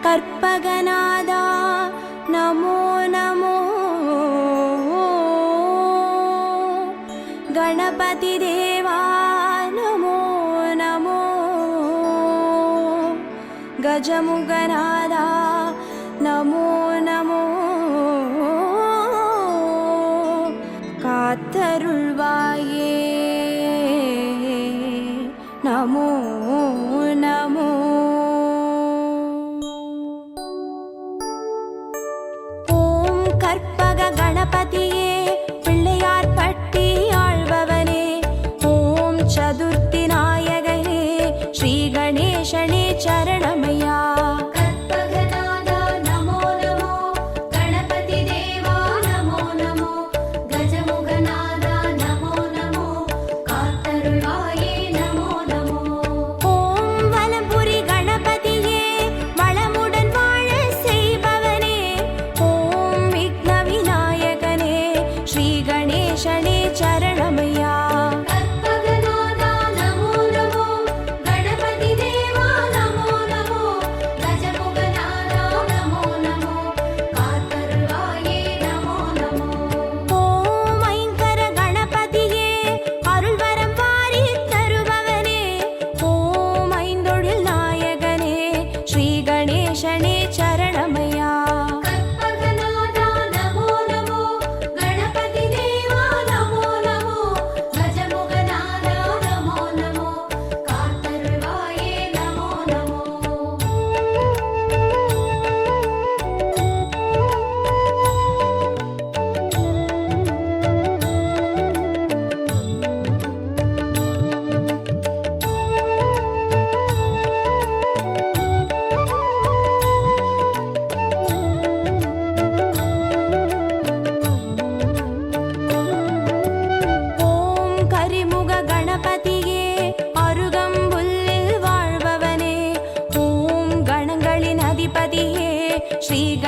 கற்பகநாதா நமோ நமோ. கணபதி தேவா நமோ நமோ. கஜமுகநாதா நமோ நமோ. காத்தருள்வாயே நமோ நமோ. ஓம் கற்பக கணபதியே பிள்ளையார் பட்டி ஆழ்பவனே. ஓம் சதுர்த்தி நாயகனே ஸ்ரீ கணேசனே சரணமையா. கணேசனே சரணமையா. கற்பகநாதா நமோ நமோ. கணபதி தேவா நமோ நமோ. கஜமுகநாதா நமோ நமோ. காத்தருள்வாயே நமோ நமோ. ஓம் ஐங்கர கணபதியே அருள்வரம் வாரி தருபவனே. ஓம் ஐந்தொழில் நாயகனே ஸ்ரீ கணேசனே சரணமையா. ஸ்ரீ